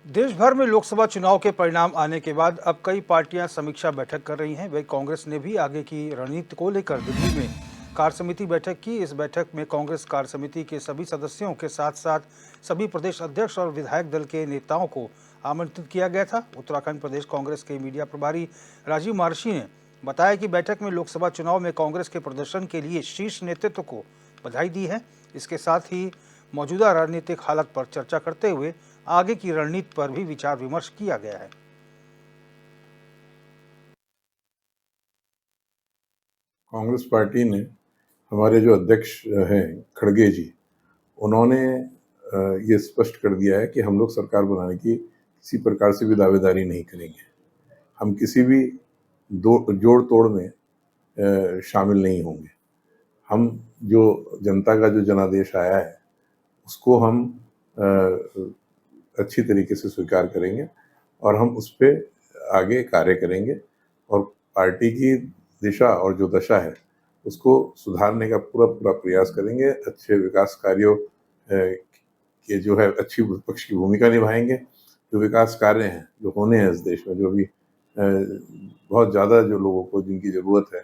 देश भर में लोकसभा चुनाव के परिणाम आने के बाद अब कई पार्टियां समीक्षा बैठक कर रही हैं। वही कांग्रेस ने भी आगे की रणनीति को लेकर दिल्ली में कार्य समिति बैठक की। इस बैठक में कांग्रेस कार्य समिति के सभी सदस्यों के साथ साथ सभी प्रदेश अध्यक्ष और विधायक दल के नेताओं को आमंत्रित किया गया था। उत्तराखंड प्रदेश कांग्रेस के मीडिया प्रभारी राजीव महर्षि ने बताया कि बैठक में लोकसभा चुनाव में कांग्रेस के प्रदर्शन के लिए शीर्ष नेतृत्व को बधाई दी है। इसके साथ ही मौजूदा राजनीतिक हालत पर चर्चा करते हुए आगे की रणनीति पर भी विचार विमर्श किया गया है। कांग्रेस पार्टी ने हमारे जो अध्यक्ष हैं खड़गे जी, उन्होंने ये स्पष्ट कर दिया है कि हम लोग सरकार बनाने की किसी प्रकार से भी दावेदारी नहीं करेंगे। हम किसी भी जोड़ तोड़ में शामिल नहीं होंगे। हम जो जनता का जो जनादेश आया है उसको हम अच्छी तरीके से स्वीकार करेंगे और हम उस पर आगे कार्य करेंगे और पार्टी की दिशा और जो दशा है उसको सुधारने का पूरा प्रयास करेंगे। अच्छे विकास कार्यों के जो है अच्छी विपक्ष की भूमिका निभाएंगे। जो विकास कार्य हैं जो होने हैं इस देश में, जो भी बहुत ज़्यादा जो लोगों को जिनकी ज़रूरत है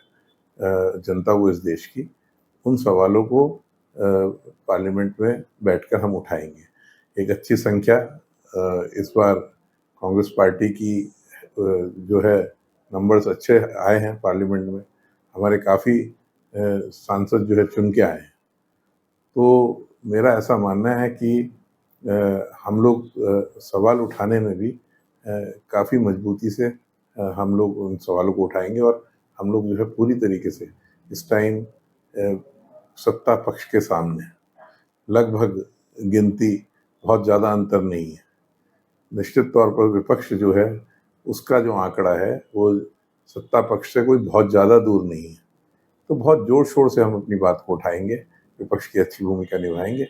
जनता को इस देश की, उन सवालों को पार्लियामेंट में बैठकर हम उठाएंगे। एक अच्छी संख्या इस बार कांग्रेस पार्टी की जो है नंबर्स अच्छे आए हैं पार्लियामेंट में। हमारे काफ़ी सांसद जो है चुन के आए हैं। तो मेरा ऐसा मानना है कि हम लोग सवाल उठाने में भी काफ़ी मजबूती से हम लोग उन सवालों को उठाएंगे और हम लोग जो है पूरी तरीके से इस टाइम सत्ता पक्ष के सामने लगभग गिनती बहुत ज़्यादा अंतर नहीं है। निश्चित तौर पर विपक्ष जो है उसका जो आंकड़ा है वो सत्ता पक्ष से कोई बहुत ज़्यादा दूर नहीं है। तो बहुत जोर शोर से हम अपनी बात को उठाएंगे, विपक्ष की अच्छी भूमिका निभाएंगे।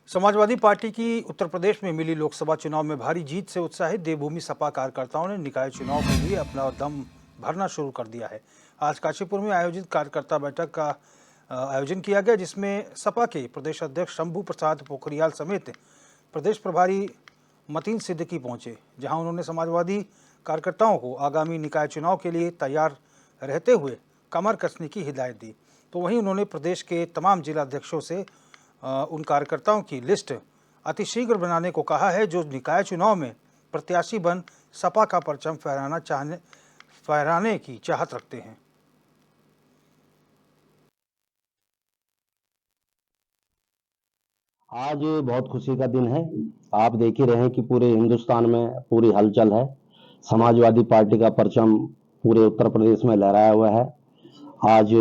समाजवादी पार्टी की उत्तर प्रदेश में मिली लोकसभा चुनाव में भारी जीत से उत्साहित देवभूमि सपा कार्यकर्ताओं ने निकाय चुनाव के लिए अपना दम भरना शुरू कर दिया है। आज काशीपुर में आयोजित कार्यकर्ता बैठक का आयोजन किया गया, जिसमें सपा के प्रदेश अध्यक्ष शंभू प्रसाद पोखरियाल समेत प्रदेश प्रभारी मतीन सिद्दीकी पहुंचे, जहां उन्होंने समाजवादी कार्यकर्ताओं को आगामी निकाय चुनाव के लिए तैयार रहते हुए कमर कसने की हिदायत दी। तो वहीं उन्होंने प्रदेश के तमाम जिला अध्यक्षों से उन कार्यकर्ताओं की लिस्ट अतिशीघ्र बनाने को कहा है जो निकाय चुनाव में प्रत्याशी बन सपा का परचम फहराने की चाहत रखते हैं। आज बहुत खुशी का दिन है। आप देख ही रहे हैं कि पूरे हिंदुस्तान में पूरी हलचल है। समाजवादी पार्टी का परचम पूरे उत्तर प्रदेश में लहराया हुआ है। आज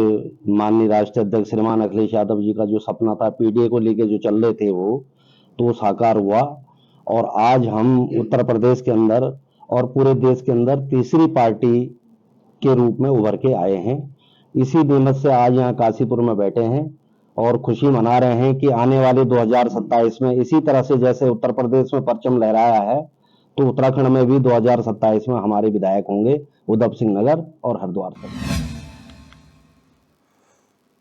माननीय राष्ट्रीय अध्यक्ष श्रीमान अखिलेश यादव जी का जो सपना था पीडीए को लेके जो चल रहे थे वो तो साकार हुआ और आज हम उत्तर प्रदेश के अंदर और पूरे देश के अंदर तीसरी पार्टी के रूप में उभर के आए हैं। इसी नीमत से आज यहाँ काशीपुर में बैठे हैं और खुशी मना रहे हैं कि आने वाले 2027 में इसी तरह से जैसे उत्तर प्रदेश में परचम लहराया है तो उत्तराखंड में भी 2027 में हमारे विधायक होंगे उधम सिंह नगर और हरिद्वार से।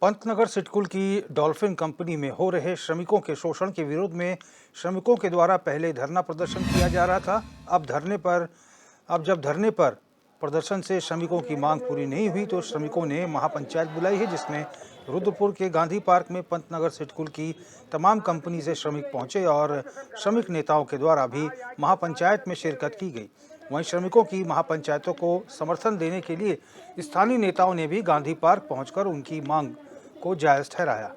पंतनगर सिडकुल की डॉल्फिन कंपनी में हो रहे श्रमिकों के शोषण के विरोध में श्रमिकों के द्वारा पहले धरना प्रदर्शन किया जा रहा था। अब जब धरने पर प्रदर्शन से श्रमिकों की मांग पूरी नहीं हुई तो श्रमिकों ने महापंचायत बुलाई है, जिसमें रुद्रपुर के गांधी पार्क में पंतनगर सिडकुल की तमाम कंपनी से श्रमिक पहुंचे और श्रमिक नेताओं के द्वारा भी महापंचायत में शिरकत की गई। वहीं श्रमिकों की महापंचायतों को समर्थन देने के लिए स्थानीय नेताओं ने भी गांधी पार्क पहुंचकर उनकी मांग को जायज ठहराया।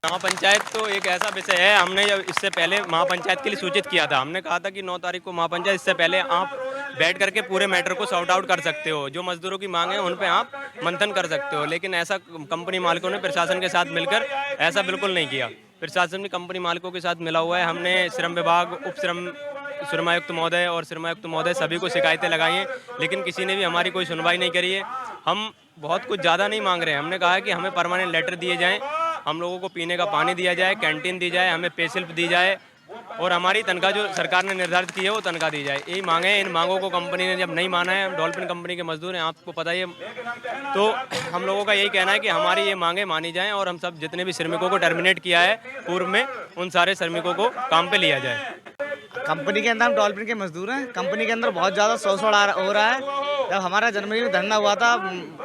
महापंचायत तो एक ऐसा विषय है, हमने जब इससे पहले महापंचायत के लिए सूचित किया था। हमने कहा था कि 9 तारीख को महापंचायत, इससे पहले आप बैठ करके पूरे मैटर को सॉर्ट आउट कर सकते हो, जो मजदूरों की मांग है उन पे आप मंथन कर सकते हो। लेकिन ऐसा कंपनी मालिकों ने प्रशासन के साथ मिलकर ऐसा बिल्कुल नहीं किया। प्रशासन भी कंपनी मालिकों के साथ मिला हुआ है। हमने श्रम विभाग, उप श्रमायुक्त महोदय और श्रमायुक्त महोदय सभी को शिकायतें लगाई हैं, लेकिन किसी ने भी हमारी कोई सुनवाई नहीं करी है। हम बहुत कुछ ज़्यादा नहीं मांग रहे हैं। हमने कहा है कि हमें परमानेंट लेटर दिए जाएँ, हम लोगों को पीने का पानी दिया जाए, कैंटीन दी जाए, हमें पे स्लिप दी जाए, और हमारी तनख्वाह जो सरकार ने निर्धारित की है वो तनख्वाह दी जाए, यही मांगे हैं। इन मांगों को कंपनी ने जब नहीं माना है, डॉल्फिन कंपनी के मजदूर हैं, आपको पता ही है, तो हम लोगों का यही कहना है कि हमारी ये मांगे मानी जाएं और हम सब जितने भी श्रमिकों को टर्मिनेट किया है पूर्व में, उन सारे श्रमिकों को काम पे लिया जाए। कंपनी के अंदर हम डॉल्फिन के मजदूर हैं। कंपनी के अंदर बहुत ज़्यादा शोषण हो रहा है। जब हमारा जनवरी में धरना हुआ था,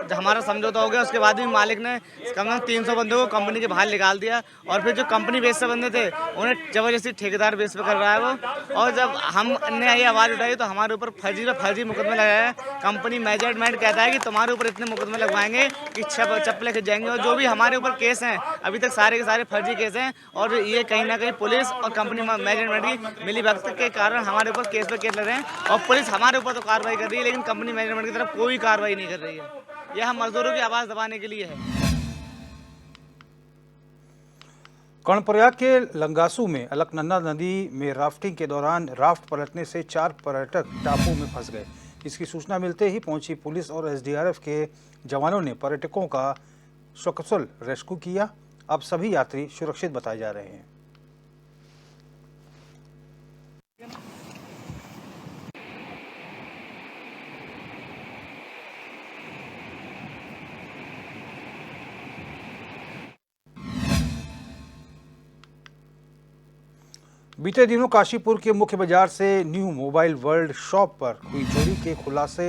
जब हमारा समझौता हो गया, उसके बाद भी मालिक ने कम से कम 300 बंदों को कंपनी के बाहर निकाल दिया। और फिर जो कंपनी बेस से बंदे थे उन्हें ज़बरदस्ती ठेकेदार बेस पे कर रहा है वो। और जब हमने ये आवाज़ उठाई तो हमारे ऊपर फर्जी मुकदमे लगाया है। कंपनी मैनेजमेंट कहता है कि तुम्हारे ऊपर इतने मुकदमे लगवाएंगे कि चप्पलें खिंच जाएंगे। और जो भी हमारे ऊपर केस हैं अभी तक सारे के सारे फर्जी केस हैं। और ये कहीं ना कहीं पुलिस और कंपनी मैनेजमेंट की मिली भगत के कारण हमारे ऊपर केस पे केस लग रहे हैं। और पुलिस हमारे ऊपर तो कार्रवाई कर रही है, लेकिन कंपनी मैनेजमेंट की तरफ कोई कार्रवाई नहीं कर रही है। यह हम मजदूरों की आवाज़ दबाने के लिए है। कर्णप्रयाग के लंगासू में अलकनंदा नदी में राफ्टिंग के दौरान राफ्ट पलटने से 4 पर्यटक टापू में फंस गए। इसकी सूचना मिलते ही पहुंची पुलिस और एसडीआरएफ के जवानों ने पर्यटकों का सकुशल रेस्क्यू किया। अब सभी यात्री सुरक्षित बताए जा रहे हैं। बीते दिनों काशीपुर के मुख्य बाजार से न्यू मोबाइल वर्ल्ड शॉप पर हुई चोरी के खुलासे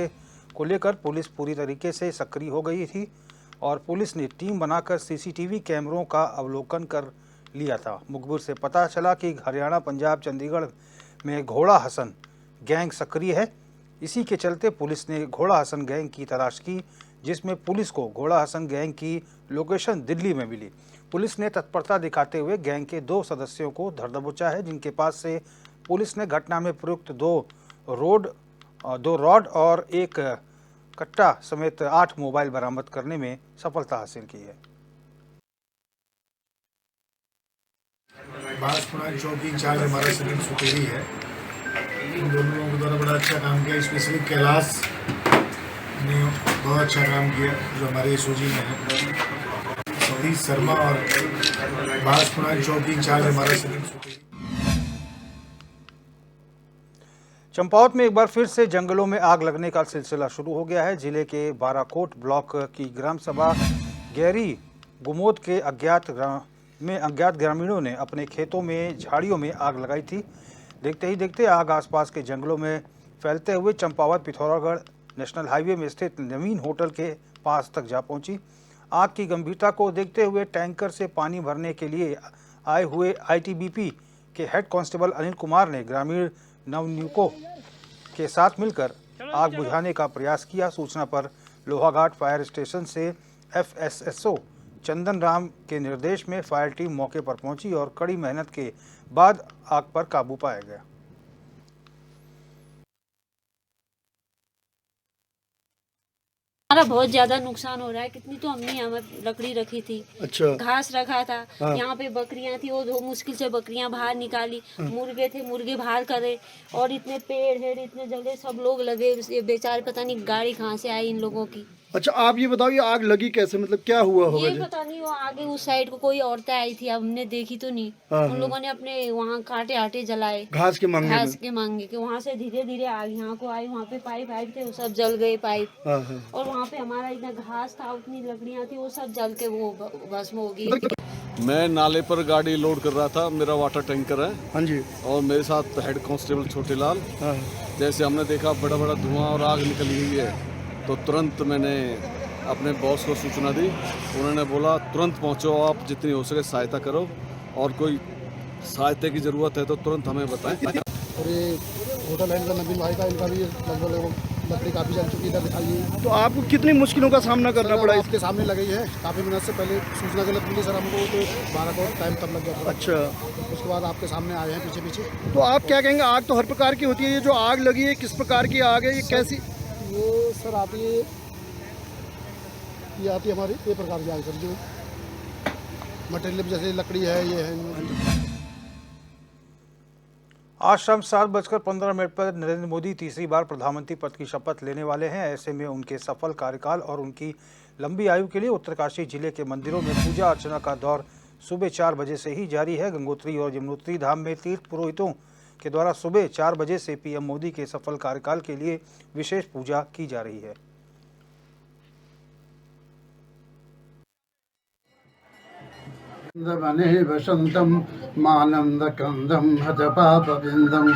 को लेकर पुलिस पूरी तरीके से सक्रिय हो गई थी और पुलिस ने टीम बनाकर सीसीटीवी कैमरों का अवलोकन कर लिया था। मुखबिर से पता चला कि हरियाणा, पंजाब, चंडीगढ़ में घोड़ा हसन गैंग सक्रिय है। इसी के चलते पुलिस ने घोड़ा हसन गैंग की तलाश की, जिसमें पुलिस को घोड़ा हसन गैंग की लोकेशन दिल्ली में मिली। पुलिस ने तत्परता दिखाते हुए गैंग के 2 सदस्यों को धर दबोचा है, जिनके पास से पुलिस ने घटना में प्रयुक्त 2 रॉड और 1 कट्टा समेत 8 मोबाइल बरामद करने में सफलता हासिल की है। बांसपुरा चौकी इंचार्ज हमारा सुनील सुतेरी है। इन दोनों लोगों के द्वारा बड़ा अच्छा काम किया। स्पेशली कैलाश ने बहुत अच्छा काम किया जो हमारे एसओजी में है। सतीश शर्मा और बांसपुरा चौकी इंचार्ज हमारा सुनील सुतेरी। चंपावत में एक बार फिर से जंगलों में आग लगने का सिलसिला शुरू हो गया है। जिले के बाराकोट ब्लॉक की ग्राम सभा गहरी गुमोद के अज्ञात ग्रामीणों ने अपने खेतों में झाड़ियों में आग लगाई थी। देखते ही देखते आग आसपास के जंगलों में फैलते हुए चंपावत पिथौरागढ़ नेशनल हाईवे में स्थित नवीन होटल के पास तक जा पहुंची। आग की गंभीरता को देखते हुए टैंकर से पानी भरने के लिए आए हुए आईटीबीपी के हेड कांस्टेबल अनिल कुमार ने ग्रामीण नवनियुक्तों के साथ मिलकर आग बुझाने का प्रयास किया। सूचना पर लोहाघाट फायर स्टेशन से एफएसएसओ चंदन राम के निर्देश में फायर टीम मौके पर पहुंची और कड़ी मेहनत के बाद आग पर काबू पाया गया। हमारा बहुत ज्यादा नुकसान हो रहा है। कितनी तो हमने यहाँ लकड़ी रखी थी, अच्छा घास रखा था। हाँ। यहाँ पे बकरियां थी, वो मुश्किल से बकरियां बाहर निकाली। मुर्गे थे, मुर्गे बाहर करे। और इतने पेड़ है, इतने जगह सब लोग लगे। ये बेचारे पता नहीं गाड़ी कहाँ से आई इन लोगों की। अच्छा, आप ये बताओ ये आग लगी कैसे, मतलब क्या हुआ होगा? ये पता नहीं, वो आगे उस साइड को कोई औरतें आई थी, अब हमने देखी तो नहीं। हाँ, उन लोगों ने अपने वहाँ कांटे आटे जलाए घास के मांगे के वहाँ से धीरे धीरे आग यहाँ को आई। वहाँ पे पाइप थे, वो सब जल गए पाइप। हाँ, हाँ। और वहाँ पे हमारा इतना घास था, उतनी लकड़ियाँ थी, वो सब जल के वो भस्म हो गई। मैं नाले पर गाड़ी लोड कर रहा था, मेरा वाटर टैंकर है। हाँ जी। और मेरे साथ हेड कांस्टेबल छोटेलाल। हाँ। जैसे हमने देखा बड़ा बड़ा धुआं और आग निकली हुई है, तो तुरंत मैंने अपने बॉस को सूचना दी। उन्होंने बोला तुरंत पहुंचो, आप जितनी हो सके सहायता करो, और कोई सहायता की ज़रूरत है तो तुरंत हमें बताएं। और ये होटल है इनका नवीन भाई का, इनका भी लगभग लकड़ी काफ़ी जल चुकी इधर दिखाई। तो आपको कितनी मुश्किलों का सामना करना पड़ा? इसके सामने लगी है। काफ़ी मिनट से पहले सूचना गलत मिली सर हमको, तो 12 को टाइम तब लग गया। अच्छा, उसके बाद आपके सामने आए हैं पीछे पीछे। तो आप क्या कहेंगे, आग तो हर प्रकार की होती है, ये जो आग लगी है किस प्रकार की आग है, ये कैसी? ये सर आती है, ये आती है हमारी ये प्रकार की आग सर, जो मटेरियल जैसे लकड़ी है, ये है। आज शाम 7:15 पर नरेंद्र मोदी तीसरी बार प्रधानमंत्री पद की शपथ लेने वाले हैं। ऐसे में उनके सफल कार्यकाल और उनकी लंबी आयु के लिए उत्तरकाशी जिले के मंदिरों में पूजा अर्चना का दौर सुबह 4 बजे से ही जारी है। गंगोत्री और यमुनोत्री धाम में तीर्थ पुरोहितों के द्वारा सुबह 4 बजे से पीएम मोदी के सफल कार्यकाल के लिए विशेष पूजा की जा रही है। वने वसंतम मानंद कंदम हत पापविंदम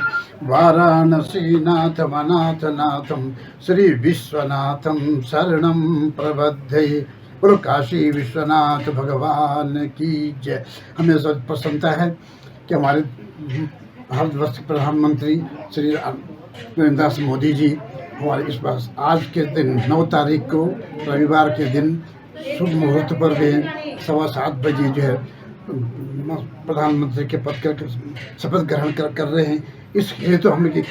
वाराणसीनाथ मनाथ नाथम श्री विश्वनाथम शरणम प्रबद्धे। बोलो काशी विश्वनाथ भगवान की जय। हमें सब प्रसन्नता है कि हमारे भारतवर्ष के प्रधानमंत्री श्री नरेंद्र दास मोदी जी हमारे इस बार आज के दिन 9 तारीख को रविवार के दिन शुभ मुहूर्त पर वे 7:15 बजे जो है प्रधानमंत्री के पद का शपथ ग्रहण कर रहे हैं। इसलिए तो हम एक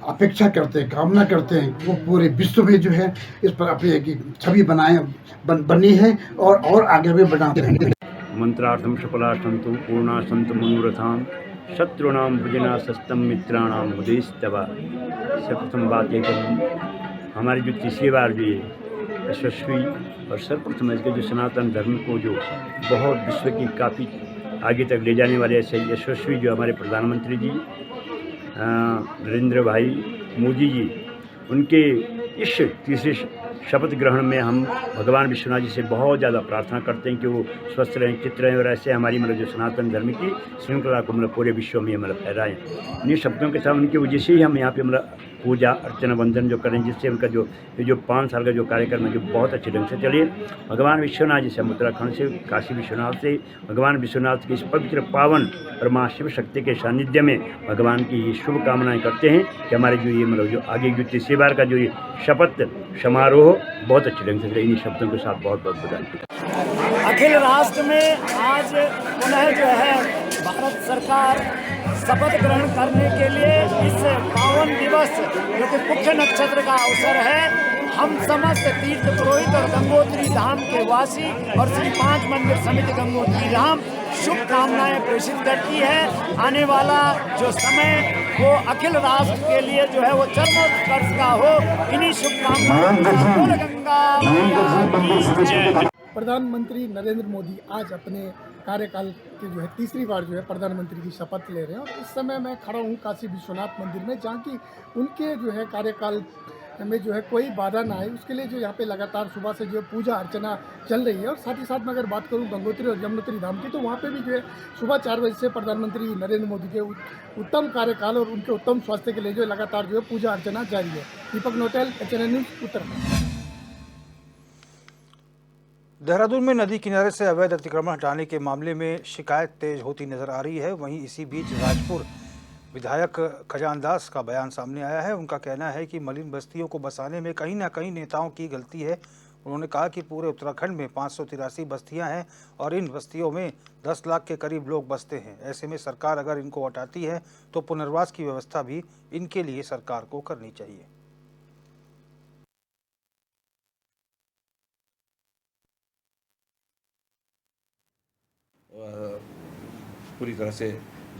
अपेक्षा करते हैं, कामना करते हैं वो पूरे विश्व में जो है इस पर अपनी एक छवि बनी है और आगे भी बनाते रहेंगे। मंत्रार्थम सफलार्थंतु पूर्णा संत मनोरथाम शत्रुणाम भुजनाशस्तम मित्राणाम उदयस्तवा। सर्वप्रथम बात ये करूँ, हमारी जो तीसरी बार भी यशस्वी और सर्वप्रथम इसके जो सनातन धर्म को जो बहुत विश्व की काफ़ी आगे तक ले जाने वाले ऐसे यशस्वी जो हमारे प्रधानमंत्री जी नरेंद्र भाई मोदी जी, उनके इस तीसरे शपथ ग्रहण में हम भगवान विश्वनाथ जी से बहुत ज़्यादा प्रार्थना करते हैं कि वो स्वस्थ रहें, चित रहें और ऐसे हमारी जो सनातन धर्म की श्रृंखला को पूरे विश्व में फैलाएँ। इन शब्दों के साथ उनकी वजह से ही हम यहाँ पे पूजा अर्चना वंदन जो करें, जिससे उनका जो 5 साल का जो कार्यक्रम है जो बहुत अच्छे ढंग से चले। भगवान विश्वनाथ जी से हम उत्तराखंड से काशी विश्वनाथ से भगवान विश्वनाथ की इस पवित्र पावन और माँ शिव शक्ति के सानिध्य में भगवान की ये शुभकामनाएं करते हैं कि हमारे जो ये जो आगे जो तीसरी बार का जो ये शपथ समारोह बहुत अच्छे ढंग से चले। इन्हीं शब्दों के साथ बहुत बहुत बधाई। अखिल राष्ट्र में आज पुनः जो है भारत सरकार शपथ ग्रहण करने के लिए इस पावन दिवस जो कि मुख्य नक्षत्र का अवसर है, हम समस्त तीर्थ पुरोहित और गंगोत्री धाम के वासी और श्री 5 मंदिर समिति गंगोत्री धाम शुभकामनाएं प्रेषित करती है। आने वाला जो समय वो अखिल राष्ट्र के लिए जो है वो चरमोत्कर्ष का हो। इन्हीं शुभकामनाओं गंगा। प्रधानमंत्री नरेंद्र मोदी आज अपने कार्यकाल की जो है तीसरी बार जो है प्रधानमंत्री की शपथ ले रहे हैं और इस समय मैं खड़ा हूँ काशी विश्वनाथ मंदिर में, जहाँ की उनके जो है कार्यकाल में जो है कोई बाधा ना आए उसके लिए जो यहाँ पे लगातार सुबह से जो पूजा अर्चना चल रही है। और साथ ही साथ मैं अगर बात करूँ गंगोत्री और यमुनोत्री धाम की, तो वहाँ पे भी जो है सुबह 4 बजे से प्रधानमंत्री नरेंद्र मोदी के उत्तम कार्यकाल और उनके उत्तम स्वास्थ्य के लिए जो लगातार जो है पूजा अर्चना जारी है। दीपक नोटेल, HNN न्यूज़, उत्तराखंड। देहरादून में नदी किनारे से अवैध अतिक्रमण हटाने के मामले में शिकायत तेज होती नजर आ रही है। वहीं इसी बीच राजपुर विधायक खजान दास का बयान सामने आया है। उनका कहना है कि मलिन बस्तियों को बसाने में कहीं ना कहीं नेताओं की गलती है। उन्होंने कहा कि पूरे उत्तराखंड में 583 बस्तियां हैं और इन बस्तियों में 10 लाख के करीब लोग बसते हैं। ऐसे में सरकार अगर इनको हटाती है तो पुनर्वास की व्यवस्था भी इनके लिए सरकार को करनी चाहिए। पूरी तरह से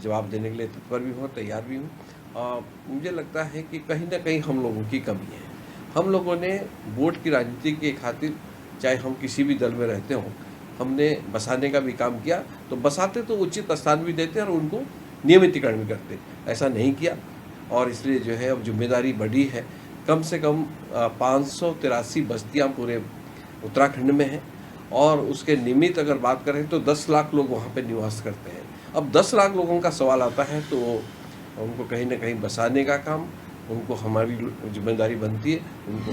जवाब देने के लिए तत्पर भी हूँ, तैयार भी हूँ। मुझे लगता है कि कहीं ना कहीं हम लोगों की कमी है। हम लोगों ने वोट की राजनीति के खातिर, चाहे हम किसी भी दल में रहते हों, हमने बसाने का भी काम किया। तो बसाते तो उचित स्थान भी देते और उनको नियमितीकरण भी करते, ऐसा नहीं किया। और इसलिए जो है अब जिम्मेदारी बढ़ी है। कम से कम 583 बस्तियाँ पूरे उत्तराखंड में हैं और उसके निमित्त अगर बात करें तो 10 लाख लोग वहाँ पे निवास करते हैं। अब 10 लाख लोगों का सवाल आता है तो उनको कहीं ना कहीं बसाने का काम उनको हमारी जिम्मेदारी बनती है। उनको